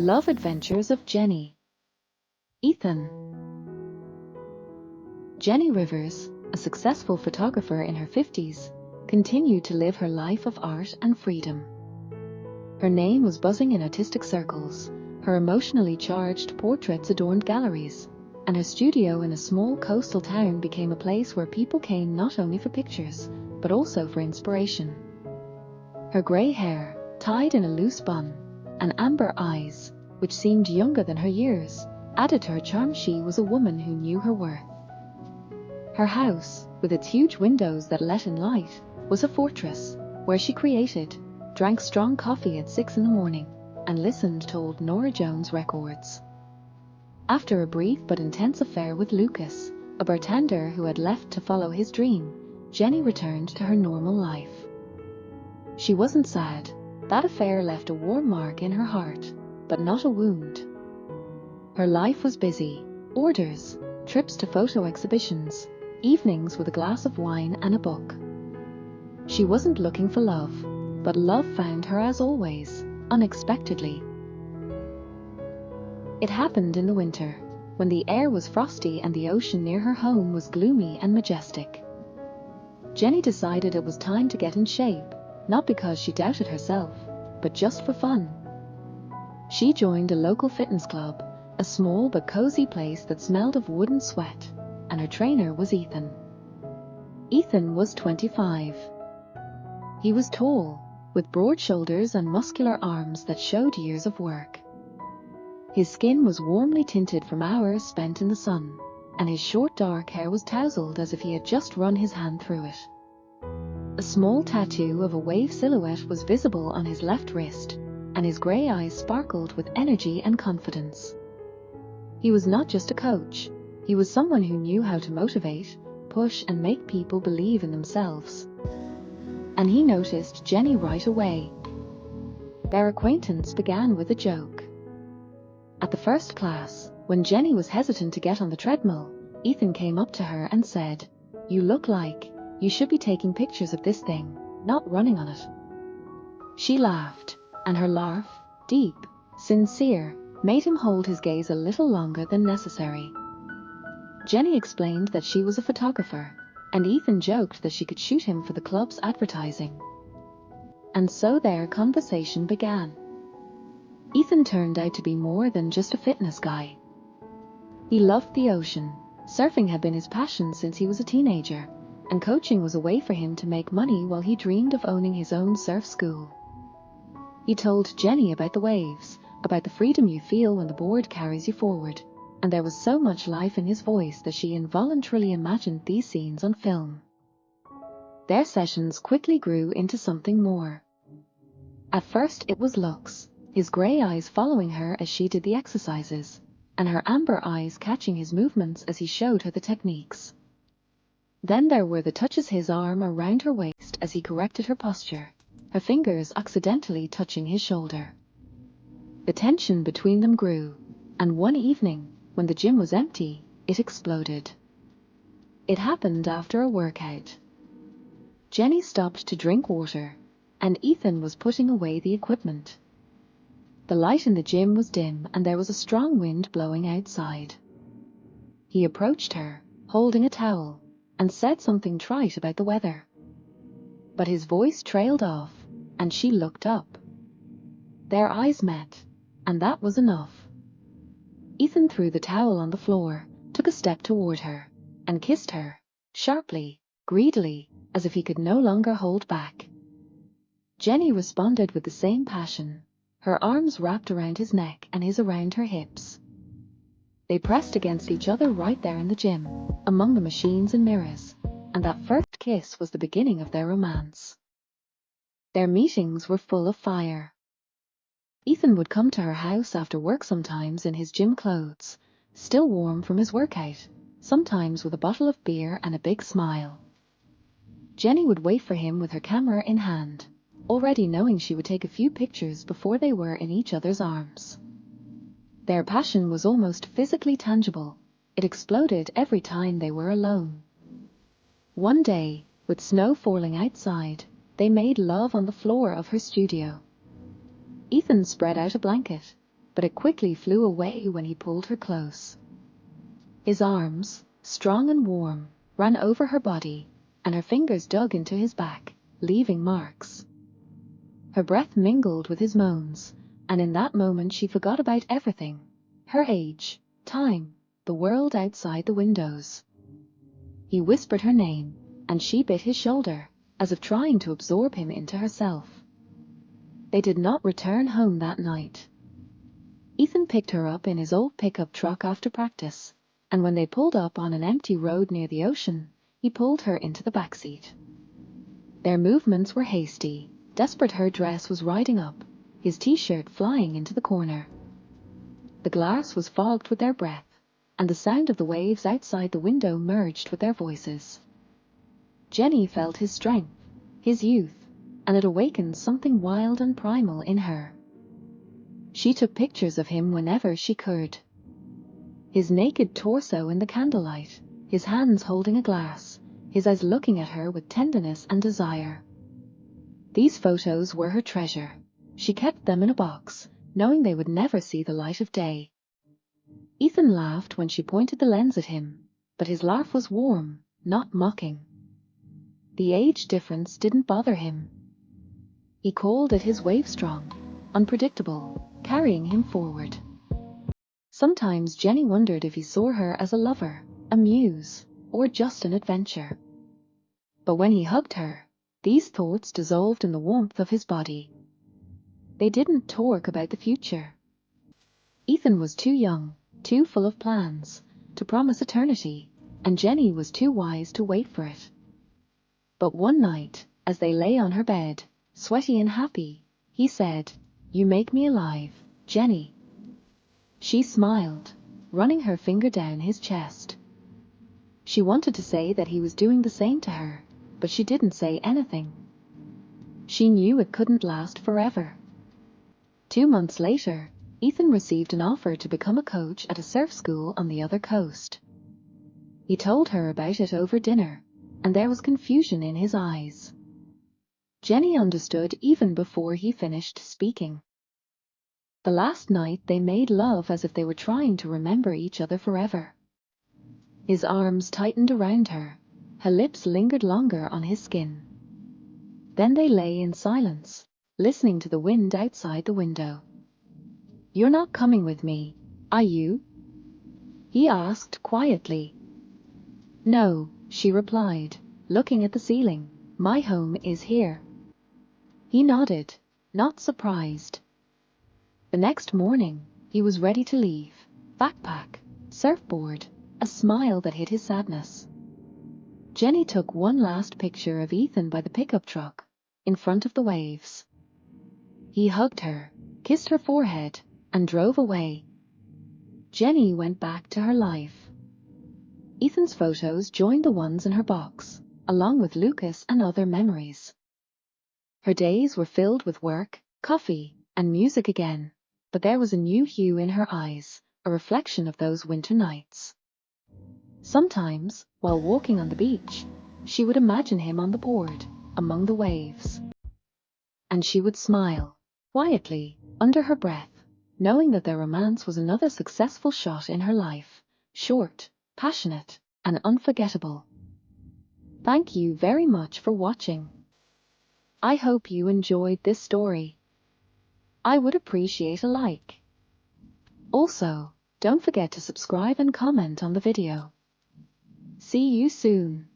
Love Adventures of Jenny. Ethan. Jenny Rivers, a successful photographer in her 50s, continued to live her life of art and freedom. Her name was buzzing in artistic circles, her emotionally charged portraits adorned galleries, and her studio in a small coastal town became a place where people came not only for pictures, but also for inspiration. Her grey hair, tied in a loose bun, and amber eyes, which seemed younger than her years, added to her charm. She was a woman who knew her worth. Her house, with its huge windows that let in light, was a fortress, where she created, drank strong coffee at 6 in the morning, and listened to old Norah Jones records. After a brief but intense affair with Lucas, a bartender who had left to follow his dream, Jenny returned to her normal life. She wasn't sad. That affair left a warm mark in her heart, but not a wound. Her life was busy: orders, trips to photo exhibitions, evenings with a glass of wine and a book. She wasn't looking for love, but love found her as always, unexpectedly. It happened in the winter, when the air was frosty and the ocean near her home was gloomy and majestic. Jenny decided it was time to get in shape, not because she doubted herself, but just for fun. She joined a local fitness club, a small but cozy place that smelled of wood and sweat, and her trainer was Ethan. Ethan was 25. He was tall, with broad shoulders and muscular arms that showed years of work. His skin was warmly tinted from hours spent in the sun, and his short dark hair was tousled as if he had just run his hand through it. A small tattoo of a wave silhouette was visible on his left wrist, and his grey eyes sparkled with energy and confidence. He was not just a coach, he was someone who knew how to motivate, push, and make people believe in themselves. And he noticed Jenny right away. Their acquaintance began with a joke. At the first class, when Jenny was hesitant to get on the treadmill, Ethan came up to her and said, "You look like you should be taking pictures of this thing, not running on it." She laughed, and her laugh, deep, sincere, made him hold his gaze a little longer than necessary. Jenny explained that she was a photographer, and Ethan joked that she could shoot him for the club's advertising. And so their conversation began. Ethan turned out to be more than just a fitness guy. He loved the ocean. Surfing had been his passion since he was a teenager, and coaching was a way for him to make money while he dreamed of owning his own surf school. He told Jenny about the waves, about the freedom you feel when the board carries you forward, and there was so much life in his voice that she involuntarily imagined these scenes on film. Their sessions quickly grew into something more. At first it was looks, his grey eyes following her as she did the exercises, and her amber eyes catching his movements as he showed her the techniques. Then there were the touches, his arm around her waist as he corrected her posture, her fingers accidentally touching his shoulder. The tension between them grew, and one evening, when the gym was empty, it exploded. It happened after a workout. Jenny stopped to drink water, and Ethan was putting away the equipment. The light in the gym was dim and there was a strong wind blowing outside. He approached her, holding a towel, and said something trite about the weather. But his voice trailed off, and she looked up. Their eyes met, and that was enough. Ethan threw the towel on the floor, took a step toward her, and kissed her, sharply, greedily, as if he could no longer hold back. Jenny responded with the same passion, her arms wrapped around his neck and his around her hips. They pressed against each other right there in the gym, among the machines and mirrors, and that first kiss was the beginning of their romance. Their meetings were full of fire. Ethan would come to her house after work, sometimes in his gym clothes, still warm from his workout, sometimes with a bottle of beer and a big smile. Jenny would wait for him with her camera in hand, already knowing she would take a few pictures before they were in each other's arms. Their passion was almost physically tangible. It exploded every time they were alone. One day, with snow falling outside, they made love on the floor of her studio. Ethan spread out a blanket, but it quickly flew away when he pulled her close. His arms, strong and warm, ran over her body, and her fingers dug into his back, leaving marks. Her breath mingled with his moans, and in that moment she forgot about everything: her age, time, the world outside the windows. He whispered her name, and she bit his shoulder, as if trying to absorb him into herself. They did not return home that night. Ethan picked her up in his old pickup truck after practice, and when they pulled up on an empty road near the ocean, he pulled her into the backseat. Their movements were hasty. Desperate her dress was riding up, his t-shirt flying into the corner. The glass was fogged with their breath, and the sound of the waves outside the window merged with their voices. Jenny felt his strength, his youth, and it awakened something wild and primal in her. She took pictures of him whenever she could. His naked torso in the candlelight, his hands holding a glass, his eyes looking at her with tenderness and desire. These photos were her treasure. She kept them in a box, knowing they would never see the light of day. Ethan laughed when she pointed the lens at him, but his laugh was warm, not mocking. The age difference didn't bother him. He called it his wave strong, unpredictable, carrying him forward. Sometimes Jenny wondered if he saw her as a lover, a muse, or just an adventure. But when he hugged her, these thoughts dissolved in the warmth of his body. They didn't talk about the future. Ethan was too young, too full of plans, to promise eternity, and Jenny was too wise to wait for it. But one night, as they lay on her bed, sweaty and happy, he said, "You make me alive, Jenny." She smiled, running her finger down his chest. She wanted to say that he was doing the same to her, but she didn't say anything. She knew it couldn't last forever. 2 months later, Ethan received an offer to become a coach at a surf school on the other coast. He told her about it over dinner, and there was confusion in his eyes. Jenny understood even before he finished speaking. The last night they made love as if they were trying to remember each other forever. His arms tightened around her, her lips lingered longer on his skin. Then they lay in silence, listening to the wind outside the window. "You're not coming with me, are you?" he asked quietly. "No," she replied, looking at the ceiling. "My home is here." He nodded, not surprised. The next morning, he was ready to leave. Backpack, surfboard, a smile that hid his sadness. Jenny took one last picture of Ethan by the pickup truck, in front of the waves. He hugged her, kissed her forehead, and drove away. Jenny went back to her life. Ethan's photos joined the ones in her box, along with Lucas and other memories. Her days were filled with work, coffee, and music again, but there was a new hue in her eyes, a reflection of those winter nights. Sometimes, while walking on the beach, she would imagine him on the board, among the waves. And she would smile, quietly, under her breath, knowing that their romance was another successful shot in her life, short, passionate, and unforgettable. Thank you very much for watching. I hope you enjoyed this story. I would appreciate a like. Also, don't forget to subscribe and comment on the video. See you soon.